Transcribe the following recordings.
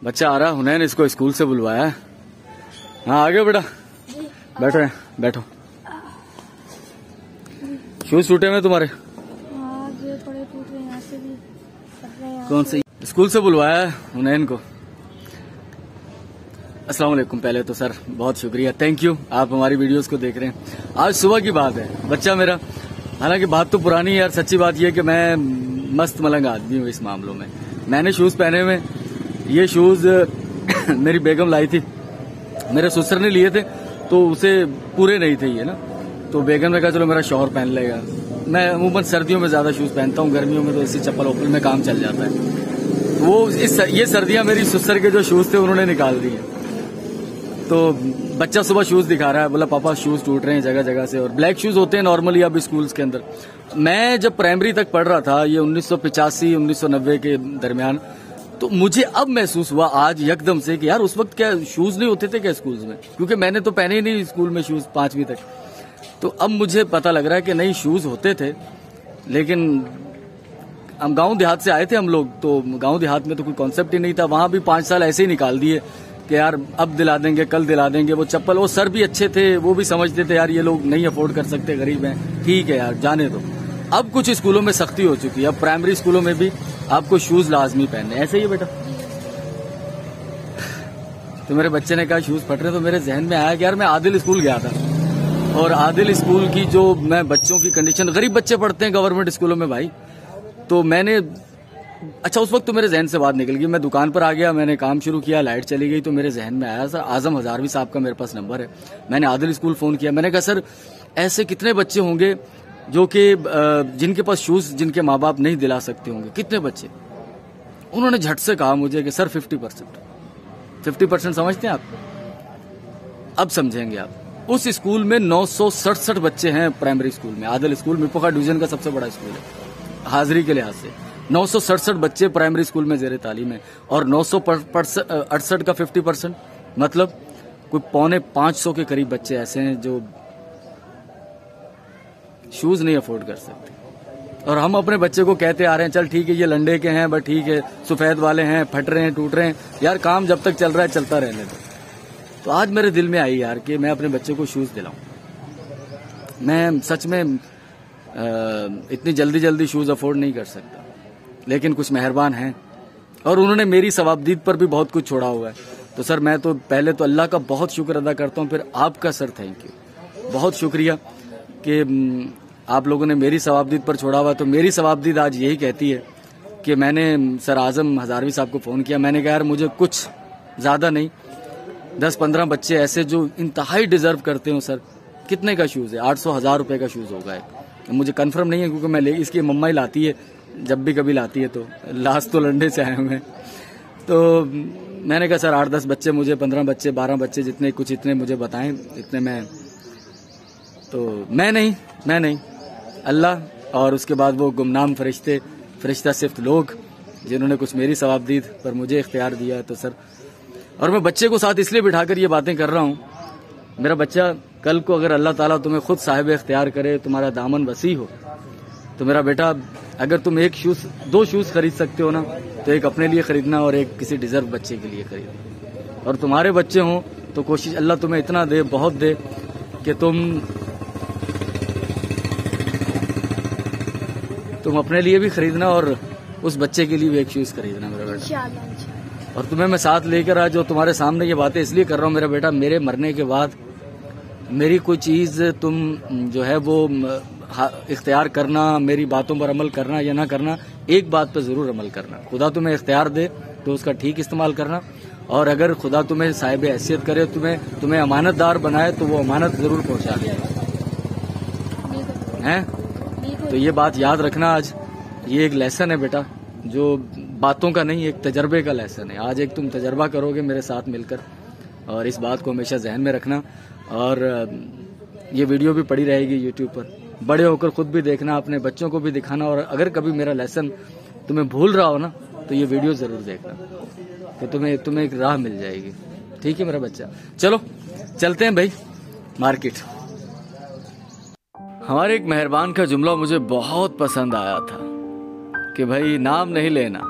बच्चा आ रहा, हुनैन इसको स्कूल से बुलवाया है। हाँ आ गए बेटा, बैठो हैं, बैठो। शूज टूटे हुए तुम्हारे? थोड़े टूट रहे हैं, ऐसे भी कौन से? स्कूल से बुलवाया है हुनैन को। अस्सलाम वालेकुम। पहले तो सर बहुत शुक्रिया, थैंक यू, आप हमारी वीडियोस को देख रहे हैं। आज सुबह की बात है, बच्चा मेरा, हालांकि बात तो पुरानी है यार, सच्ची बात यह कि मैं मस्त मलंग आदमी हूँ इस मामलों में। मैंने शूज पहने हुए, ये शूज मेरी बेगम लाई थी, मेरे ससुर ने लिए थे, तो उसे पूरे नहीं थे ये ना, तो बेगम ने कहा चलो मेरा शौहर पहन लेगा। मैं अमूमन सर्दियों में ज्यादा शूज पहनता हूँ, गर्मियों में तो ऐसी चप्पल ओपल में काम चल जाता है। वो ये सर्दियां मेरी ससुर के जो शूज थे उन्होंने निकाल दिए। तो बच्चा सुबह शूज दिखा रहा है, बोला पापा शूज टूट रहे हैं जगह जगह से, और ब्लैक शूज होते हैं नॉर्मली अब स्कूल्स के अंदर। मैं जब प्राइमरी तक पढ़ रहा था, ये 1985-1990 के दरमियान, तो मुझे अब महसूस हुआ आज यकदम से कि यार उस वक्त क्या शूज नहीं होते थे क्या स्कूल्स में, क्योंकि मैंने तो पहने ही नहीं स्कूल में शूज 5वीं तक। तो अब मुझे पता लग रहा है कि नहीं शूज होते थे, लेकिन हम गांव देहात से आए थे हम लोग, तो गांव देहात में तो कोई कॉन्सेप्ट ही नहीं था। वहां भी 5 साल ऐसे ही निकाल दिए कि यार अब दिला देंगे, कल दिला देंगे। वो चप्पल, वो सर भी अच्छे थे, वो भी समझते थे यार ये लोग नहीं अफोर्ड कर सकते, गरीब हैं, ठीक है यार जाने दो। अब कुछ स्कूलों में सख्ती हो चुकी है, अब प्राइमरी स्कूलों में भी आपको शूज लाजमी पहनने। ऐसे ही है बेटा। तो मेरे बच्चे ने कहा शूज फट रहे, तो मेरे जहन में आया कि यार मैं आदिल स्कूल गया था, और आदिल स्कूल की जो मैं बच्चों की कंडीशन, गरीब बच्चे पढ़ते हैं गवर्नमेंट स्कूलों में भाई, तो मैंने, अच्छा उस वक्त तो मेरे जहन से बात निकल गई। मैं दुकान पर आ गया, मैंने काम शुरू किया, लाइट चली गई, तो मेरे जहन में आया सर आजम हजारवी साहब का मेरे पास नंबर है। मैंने आदिल स्कूल फोन किया, मैंने कहा सर ऐसे कितने बच्चे होंगे जो कि जिनके पास शूज जिनके माँ बाप नहीं दिला सकते होंगे, कितने बच्चे? उन्होंने झट से कहा मुझे कि सर 50% समझते हैं आप? अब समझेंगे आप। उस स्कूल में 967 बच्चे हैं प्राइमरी स्कूल में, आदिल स्कूल मिरपुखा डिवीजन का सबसे बड़ा स्कूल है हाजिरी के लिहाज से। 967 बच्चे प्राइमरी स्कूल में जेर तालीम है, और 968 का 50% मतलब कोई 450 के करीब बच्चे ऐसे हैं जो शूज नहीं अफोर्ड कर सकते। और हम अपने बच्चे को कहते आ रहे हैं चल ठीक है ये लंडे के हैं, बट ठीक है सफेद वाले हैं, फट रहे हैं, टूट रहे हैं, यार काम जब तक चल रहा है चलता रहने दो। तो आज मेरे दिल में आई यार कि मैं अपने बच्चे को शूज दिलाऊं। मैं सच में इतनी जल्दी शूज अफोर्ड नहीं कर सकता, लेकिन कुछ मेहरबान हैं और उन्होंने मेरी सवाबदीद पर भी बहुत कुछ छोड़ा हुआ है। तो सर मैं तो पहले तो अल्लाह का बहुत शुक्र अदा करता हूँ, फिर आपका सर थैंक यू, बहुत शुक्रिया कि आप लोगों ने मेरी सवाबदीद पर छोड़ा हुआ। तो मेरी सवाबदीद आज यही कहती है कि मैंने सर आजम हजारवी साहब को फ़ोन किया, मैंने कहा यार मुझे कुछ ज़्यादा नहीं 10-15 बच्चे ऐसे जो इंतहाई डिजर्व करते हो सर। कितने का शूज़ है? 800-1000 रुपये का शूज़ होगा एक, मुझे कंफर्म नहीं है क्योंकि मैं इसकी मम्मा ही लाती है, जब भी कभी लाती है। तो लास्ट तो लंडे से आए हुए हैं। तो मैंने कहा सर 8-10 बच्चे मुझे, 15 बच्चे, 12 बच्चे, जितने कुछ इतने मुझे बताएं, इतने मैं, तो मैं नहीं अल्लाह और उसके बाद वो गुमनाम फरिश्ता सिर्फ लोग जिन्होंने कुछ मेरी सवाबदीद पर मुझे इख्तियार दिया है। तो सर, और मैं बच्चे को साथ इसलिए बिठाकर ये बातें कर रहा हूँ, मेरा बच्चा कल को अगर अल्लाह ताला तुम्हें खुद साहिब इख्तियार करे, तुम्हारा दामन वसी हो, तो मेरा बेटा अगर तुम 2 शूज खरीद सकते हो ना, तो एक अपने लिए खरीदना और एक किसी डिजर्व बच्चे के लिए खरीदना। और तुम्हारे बच्चे हों तो कोशिश अल्लाह तुम्हें इतना दे, बहुत दे, कि तुम अपने लिए भी खरीदना और उस बच्चे के लिए भी एक शूज खरीदना मेरा बेटा। और तुम्हें मैं साथ लेकर आज जो तुम्हारे सामने ये बातें इसलिए कर रहा हूँ मेरा बेटा, मेरे मरने के बाद मेरी कोई चीज तुम जो है वो इख्तियार करना, मेरी बातों पर अमल करना या ना करना, एक बात पर जरूर अमल करना। खुदा तुम्हें इख्तियार दे तो उसका ठीक इस्तेमाल करना, और अगर खुदा तुम्हें साहिब हैसियत करे, तुम्हें अमानतदार बनाए, तो वो अमानत जरूर पहुंचा देगा। हैं? तो ये बात याद रखना। आज ये एक लेसन है बेटा, जो बातों का नहीं, एक तजर्बे का लेसन है। आज एक तुम तजर्बा करोगे मेरे साथ मिलकर, और इस बात को हमेशा जहन में रखना। और ये वीडियो भी पड़ी रहेगी यूट्यूब पर, बड़े होकर खुद भी देखना, अपने बच्चों को भी दिखाना, और अगर कभी मेरा लेसन तुम्हें भूल रहा हो ना, तो ये वीडियो जरूर देखना, तो तुम्हें एक राह मिल जाएगी। ठीक है मेरा बच्चा? चलो चलते हैं भाई मार्केट। हमारे एक मेहरबान का जुमला मुझे बहुत पसंद आया था कि भाई नाम नहीं लेना,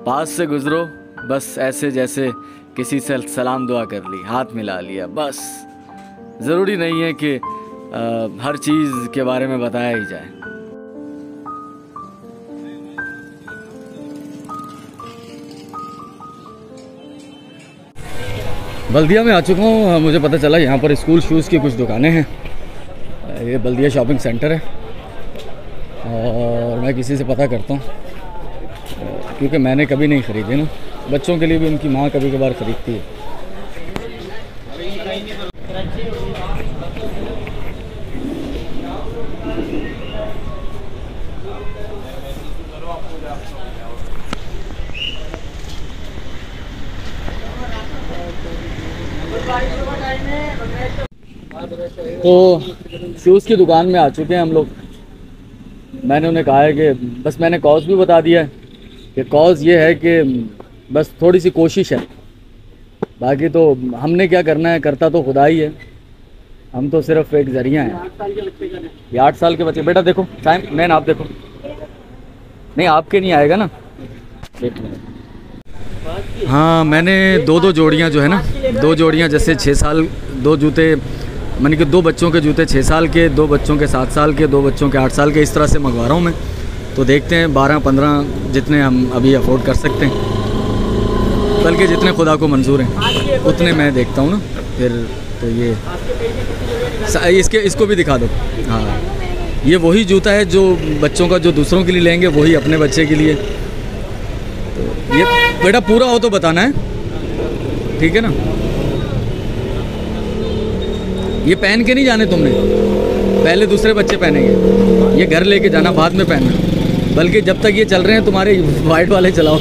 पास से गुजरो बस ऐसे जैसे किसी से सलाम दुआ कर ली, हाथ मिला लिया, बस। ज़रूरी नहीं है कि हर चीज़ के बारे में बताया ही जाए। बल्दिया में आ चुका हूँ। मुझे पता चला यहाँ पर स्कूल शूज़ की कुछ दुकानें हैं। ये बल्दिया शॉपिंग सेंटर है और मैं किसी से पता करता हूँ, क्योंकि मैंने कभी नहीं ख़रीदे ना। बच्चों के लिए भी उनकी माँ कभी कभार ख़रीदती है। तो शूज़ की दुकान में आ चुके हैं हम लोग। मैंने उन्हें कहा है कि बस, मैंने कॉज भी बता दिया है कि कॉज ये है कि बस थोड़ी सी कोशिश है, बाकी तो हमने क्या करना है, करता तो खुदा ही है, हम तो सिर्फ एक जरिया हैं। ये 8 साल के बच्चे, बेटा देखो टाइम, मैन आप देखो, नहीं आपके नहीं आएगा ना। हाँ, मैंने दो जोड़ियाँ जो है ना, 2 जोड़ियाँ जैसे 6 साल, 2 जूते मैंने कि 2 बच्चों के जूते 6 साल के, 2 बच्चों के 7 साल के, 2 बच्चों के 8 साल के, इस तरह से मंगवा रहा हूँ मैं। तो देखते हैं 12-15 जितने हम अभी अफोर्ड कर सकते हैं, बल्कि जितने खुदा को मंजूर हैं उतने मैं देखता हूँ ना फिर। तो ये इसको भी दिखा दो। हाँ, ये वही जूता है जो बच्चों का, जो दूसरों के लिए लेंगे वही अपने बच्चे के लिए। तो ये बेटा पूरा हो तो बताना है, ठीक है ना। ये पहन के नहीं जाने तुमने, पहले दूसरे बच्चे पहनेंगे, ये घर लेके जाना, बाद में पहनना। बल्कि जब तक ये चल रहे हैं तुम्हारे वाइट वाले चलाओ।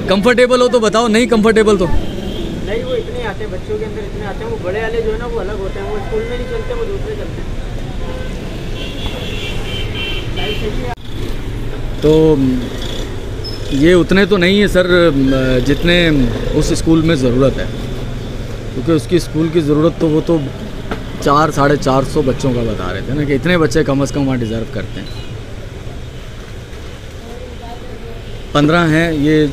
कंफर्टेबल हो तो बताओ, नहीं कंफर्टेबल तो नहीं। वो इतने आते हैं बच्चों के अंदर, इतने आते हैं। वो बड़े वाले जो है ना वो अलग होते हैं, वो स्कूल में नहीं चलते, वो दूसरे चलते हैं। तो ये उतने तो नहीं है सर जितने उस स्कूल में ज़रूरत है, क्योंकि उसकी स्कूल की ज़रूरत तो वो तो 400-450 बच्चों का बता रहे थे ना, कि इतने बच्चे कम से कम वहाँ डिज़र्व करते हैं। 15 हैं, ये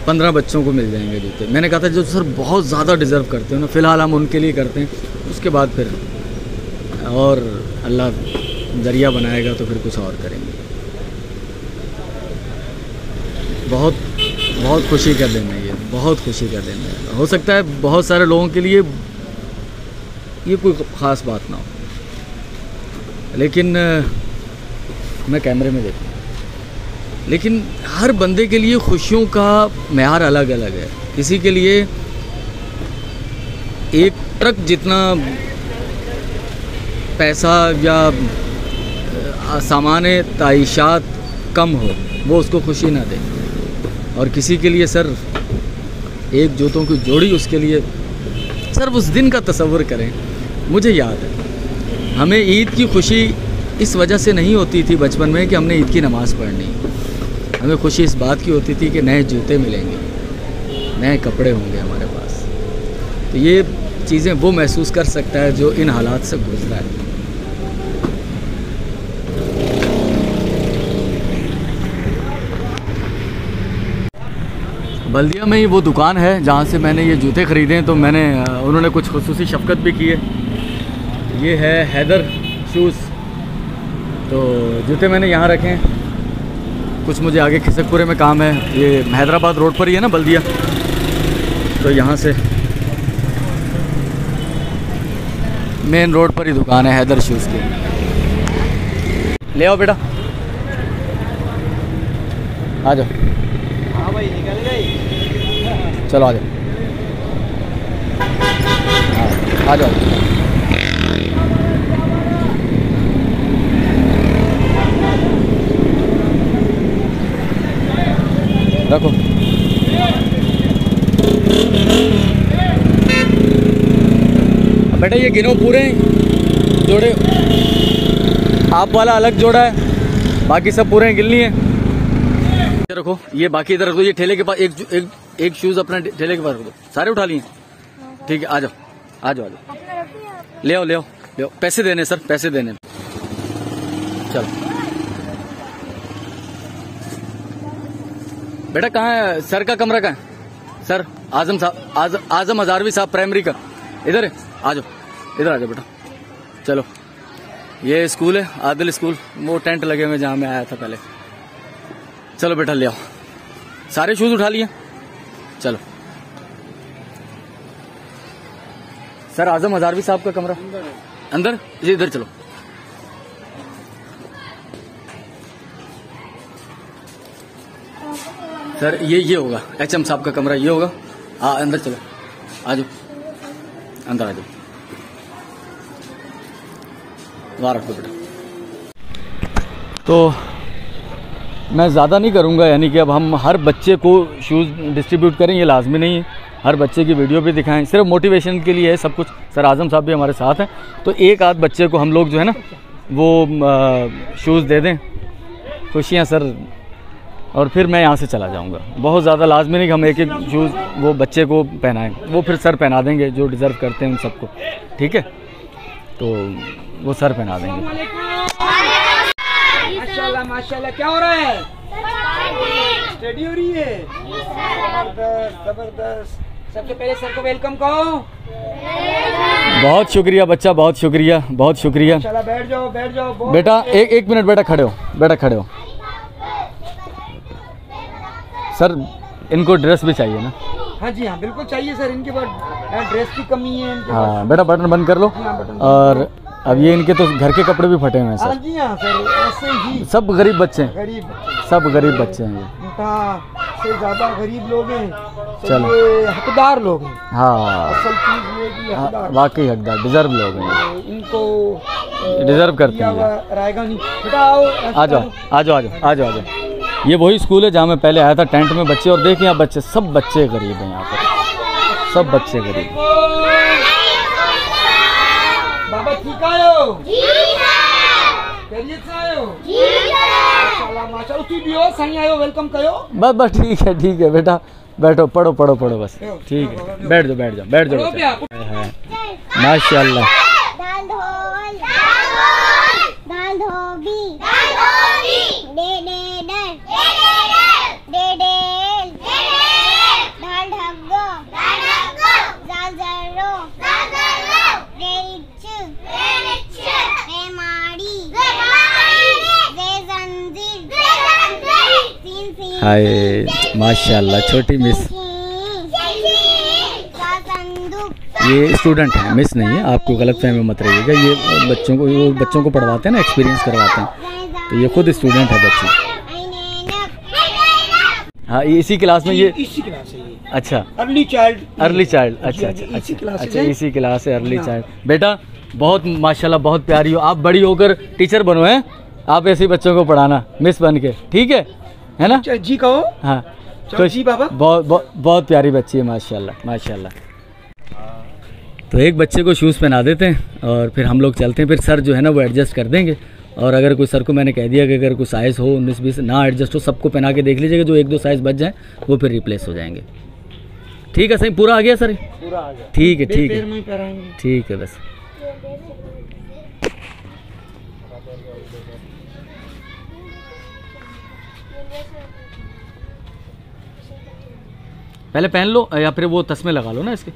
15 बच्चों को मिल जाएंगे जूते। मैंने कहा था जो सर बहुत ज़्यादा डिज़र्व करते हो ना, फ़िलहाल हम उनके लिए करते हैं, उसके बाद फिर और अल्लाह ज़रिया बनाएगा तो फिर कुछ और करेंगे। बहुत खुशी का दिन है ये, बहुत खुशी का दिन है। हो सकता है बहुत सारे लोगों के लिए ये कोई ख़ास बात ना हो, लेकिन मैं कैमरे में देखूँ, लेकिन हर बंदे के लिए खुशियों का मेयार अलग अलग है। किसी के लिए एक ट्रक जितना पैसा या सामान ताइशात कम हो वो उसको खुशी ना दे, और किसी के लिए सर एक जूतों की जोड़ी, उसके लिए सर उस दिन का तसव्वुर करें। मुझे याद है हमें ईद की खुशी इस वजह से नहीं होती थी बचपन में कि हमने ईद की नमाज़ पढ़नी, हमें खुशी इस बात की होती थी कि नए जूते मिलेंगे, नए कपड़े होंगे हमारे पास। तो ये चीज़ें वो महसूस कर सकता है जो इन हालात से गुजरा है। बल्दिया में ही वो दुकान है जहाँ से मैंने ये जूते ख़रीदे हैं, तो मैंने उन्होंने कुछ खुसूसी शफ़क़त भी की है। ये है हैदर शूज़, तो जूते मैंने यहाँ रखे हैं। कुछ मुझे आगे खिसकपुरे में काम है, ये हैदराबाद रोड पर ही है ना बल्दिया, तो यहाँ से मेन रोड पर ही दुकान है हैदर शूज़ की। ले आओ बेटा, आ जाओ। हाँ भाई निकल गई, चलो आ जाओ, आ जाओ। रखो। बेटा ये गिनो पूरे जोड़े, आप वाला अलग जोड़ा है, बाकी सब पूरे गिन लिए। रखो ये, बाकी इधर रखो। ये ठेले के पास एक शूज अपने ठेले के पास रखो। सारे उठा लिए? ठीक है, आ जाओ आ जाओ आ जाओ। ले आओ ले आओ ले आओ। पैसे देने सर, पैसे देने। चलो बेटा कहाँ है सर का कमरा? कहाँ है सर? आजम साहब, आजम हजारवी साहब प्राइमरी का इधर है, आ जाओ, इधर आ जाओ बेटा। चलो ये स्कूल है आदिल स्कूल, वो टेंट लगे हुए जहाँ मैं आया था पहले। चलो बेटा ले आओ, सारे शूज उठा लिए। चलो सर आजम हजारवी साहब का कमरा अंदर, जी इधर चलो। सर ये होगा HM साहब का कमरा, ये होगा। हाँ अंदर चलो, आ जाओ अंदर आ जाओ। वहाँ रखो बेटा। तो मैं ज़्यादा नहीं करूँगा, यानी कि अब हम हर बच्चे को शूज़ डिस्ट्रीब्यूट करें ये लाजमी नहीं है, हर बच्चे की वीडियो भी दिखाएं, सिर्फ मोटिवेशन के लिए है सब कुछ। सर आजम साहब भी हमारे साथ हैं, तो एक आध बच्चे को हम लोग जो है ना वो शूज़ दे दें, खुशियाँ सर। और फिर मैं यहाँ से चला जाऊँगा। बहुत ज़्यादा लाजमी नहीं कि हम एक एक शूज़ वो बच्चे को पहनाएं, वो फिर सर पहना देंगे जो डिज़र्व करते हैं उन सबको, ठीक है? तो वो सर पहना देंगे। माशाल्लाह माशाल्लाह। क्या हो रहा है? स्टडी हो रही है। जबरदस्त जबरदस्त। सबसे पहले सर को वेलकम कहो। बहुत शुक्रिया बच्चा, बहुत शुक्रिया, बहुत शुक्रिया। माशाल्लाह। बैठ जाओ बैठ जाओ बेटा, एक मिनट बेटा, खड़े हो बेटा, खड़े हो। सर इनको ड्रेस भी चाहिए ना? हाँ जी हाँ बिल्कुल चाहिए सर, इनके पास ड्रेस की कमी है इनके। हाँ बेटा बटन बंद कर लो। और अब ये इनके तो घर के कपड़े भी फटे हुए हैं सर। हाँ जी हाँ सर, ऐसे ही सब गरीब बच्चे हैं, गरीब, सब गरीब बच्चे हैं ये। से ज्यादा गरीब लोग हैं, चलो ये हकदार लोग हैं। हाँ असल चीज ये कि हकदार, वाकई हकदार, डिजर्व लोग हैं, इनको डिजर्व करते हैं। रहेगा नहीं। बेटा आओ, आ जाओ आ जाओ आ जाओ आ जाओ आ जाओ। ये वही स्कूल है जहाँ मैं पहले आया था, टेंट में बच्चे, और देखिए यहाँ बच्चे, सब बच्चे गरीब हैं यहाँ पर, सब बच्चे गरीब। बाबा ठीक आयो? खैरियत से आयो? माशाल्लाह माशाल्लाह। तू भी हो, सही आयो, वेलकम कयो। बस ठीक है बेटा, बैठो, पढ़ो पढ़ो पढ़ो बस, ठीक है, बैठ जाओ बैठ जाओ बैठ जाओ। माशाल्लाह। हाय माशाल्लाह, छोटी मिस, ये स्टूडेंट है, मिस नहीं है, आपको गलत फहमी मत रहिएगा। ये बच्चों को पढ़वाते हैं ना, एक्सपीरियंस करवाते हैं, तो ये खुद स्टूडेंट है बच्ची। हाँ ये इसी क्लास में, ये इसी क्लास है ये। अच्छा, अर्ली चाइल्ड। अच्छा, इसी क्लास है, अर्ली चाइल्ड। बेटा बहुत माशाल्लाह, बहुत प्यारी हो आप, बड़ी होकर टीचर बनो हैं आप, ऐसे बच्चों को पढ़ाना मिस बन के, ठीक है ना? जी कहो। हाँ जी बाबा। बहुत प्यारी बच्ची है माशाल्लाह माशाल्लाह। तो एक बच्चे को शूज़ पहना देते हैं और फिर हम लोग चलते हैं, फिर सर जो है ना वो एडजस्ट कर देंगे। और अगर कोई सर को मैंने कह दिया कि अगर कोई साइज़ हो 19-20 ना एडजस्ट हो, सबको पहना के देख लीजिएगा, जो 1-2 साइज़ बच जाए वो फिर रिप्लेस हो जाएंगे। ठीक है सही, पूरा आ गया सर? पूरा आ गया। ठीक है ठीक है बस। पहले पहन लो या फिर वो तस्मे लगा लो ना इसके।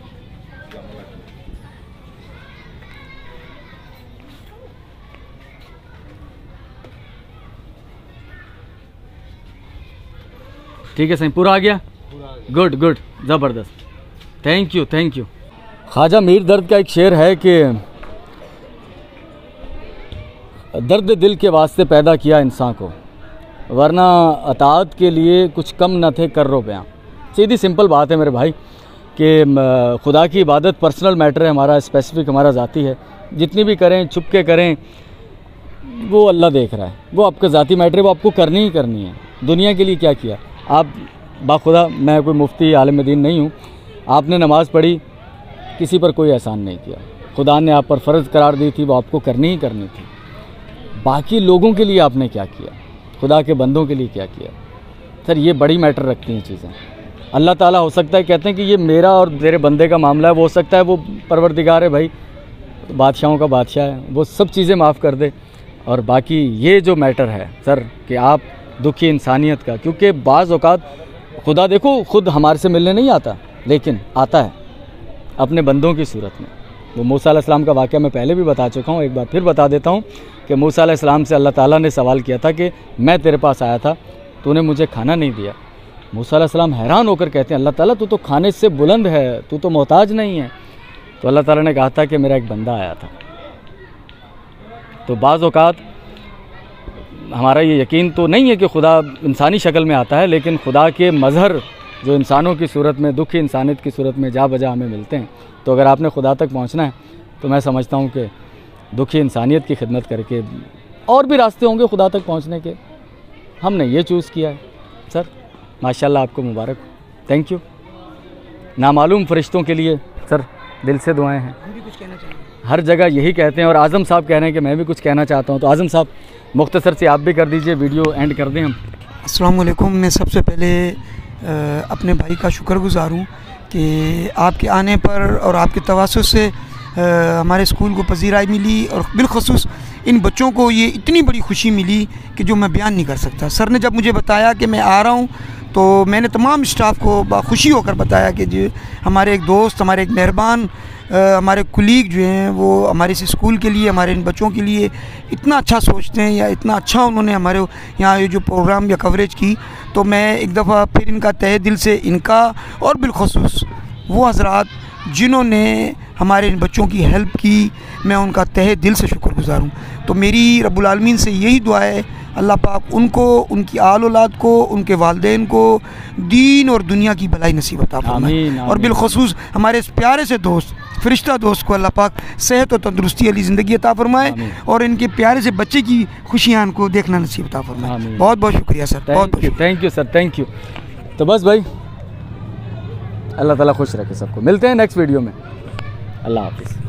ठीक है सही, पूरा आ गया? गुड गुड, ज़बरदस्त, thank you thank you. Khwaja Mir Dard का एक शेर है कि दर्द दिल के वास्ते पैदा किया इंसान को, वरना अताअत के लिए कुछ कम न थे कर्रो बयां। सीधी सिंपल बात है मेरे भाई कि खुदा की इबादत पर्सनल मैटर है हमारा, स्पेसिफिक हमारा ज़ाती है। जितनी भी करें, छुप के करें, वो अल्लाह देख रहा है, वो आपका ज़ाती मैटर है, वो आपको करनी ही करनी है। दुनिया के लिए क्या किया आप? बाखुदा मैं कोई मुफ्ती आलिम दीन नहीं हूँ, आपने नमाज़ पढ़ी, किसी पर कोई एहसान नहीं किया, खुदा ने आप पर फ़र्ज़ करार दी थी, वो आपको करनी ही करनी थी। बाकी लोगों के लिए आपने क्या किया, खुदा के बंदों के लिए क्या किया? सर ये बड़ी मैटर रखती हैं चीज़ें। अल्लाह ताला हो सकता है कहते हैं कि ये मेरा और तेरे बंदे का मामला है, वो हो सकता है वो परवरदिगार है भाई, बादशाहों का बादशाह है, वो सब चीज़ें माफ़ कर दे। और बाकी ये जो मैटर है सर कि आप दुखी इंसानियत का, क्योंकि बाज़ औक़ात खुदा देखो खुद हमारे से मिलने नहीं आता, लेकिन आता है अपने बंदों की सूरत में। वो मूसा अलैहिस्सलाम का वाक़या मैं पहले भी बता चुका हूँ, एक बार फिर बता देता हूँ कि मूसा अलैहिस्सलाम से अल्लाह ताला ने सवाल किया था कि मैं तेरे पास आया था, तूने मुझे खाना नहीं दिया। मूसा अलैहिस्सलाम हैरान होकर कहते हैं, अल्लाह ताला तू तो खाने से बुलंद है, तू तो मोहताज नहीं है। तो अल्लाह ताला ने कहा था कि मेरा एक बंदा आया था। तो बाज़ औक़ात हमारा ये यकीन तो नहीं है कि खुदा इंसानी शक्ल में आता है, लेकिन खुदा के मज़हर जो इंसानों की सूरत में, दुखी इंसानियत की सूरत में जा बजा हमें मिलते हैं। तो अगर आपने खुदा तक पहुंचना है तो मैं समझता हूं कि दुखी इंसानियत की खिदमत करके, और भी रास्ते होंगे खुदा तक पहुंचने के, हमने ये चूज़ किया है। सर माशाल्लाह, आपको मुबारक, थैंक यू। नामालूम फ़रिश्तों के लिए सर दिल से दुआएं हैं। हम भी कुछ कहना चाहेंगे। हर जगह यही कहते हैं, और आज़म साहब कह रहे हैं कि मैं भी कुछ कहना चाहता हूँ। तो आज़म साहब मुख्तसर से आप भी कर दीजिए, वीडियो एंड कर दें हम। अस्सलाम वालेकुम। मैं सबसे पहले अपने भाई का शुक्रगुज़ार हूँ कि आपके आने पर और आपके तवासुस से हमारे स्कूल को पज़ीराई मिली, और बिलख़ुसूस इन बच्चों को ये इतनी बड़ी खुशी मिली कि जो मैं बयान नहीं कर सकता। सर ने जब मुझे बताया कि मैं आ रहा हूँ तो मैंने तमाम स्टाफ को बाखुशी होकर बताया कि जो हमारे एक दोस्त, हमारे एक मेहरबान, हमारे कुलीग जो हैं वो हमारे इस स्कूल के लिए, हमारे इन बच्चों के लिए इतना अच्छा सोचते हैं, या इतना अच्छा उन्होंने हमारे यहाँ ये जो प्रोग्राम या कवरेज की। तो मैं एक दफ़ा फिर इनका तहे दिल से, इनका और बिलख़ुसूस वो हज़रात जिन्होंने हमारे इन बच्चों की हेल्प की, मैं उनका तहे दिल से शुक्रगुज़ार हूँ। तो मेरी रब्बुल आलमीन से यही दुआ है, अल्लाह पाक उनको, उनकी आल औलाद को, उनके वालिदैन को दीन और दुनिया की भलाई नसीब अता फरमाए। और बिलख़ुसूस हमारे इस प्यारे से दोस्त, फ़रिश्ता दोस्त को अल्लाह पाक सेहत और तंदुरुस्ती वाली ज़िंदगी अता फरमाए, और इनके प्यारे से बच्चे की खुशियाँ इनको देखना नसीब अता फरमाए। बहुत बहुत शुक्रिया सर, बहुत बहुत thank you sir, thank you. तो बस भाई, अल्लाह ताला खुश रखे सबको। मिलते हैं नेक्स्ट वीडियो में। अल्लाह हाफ़िज़।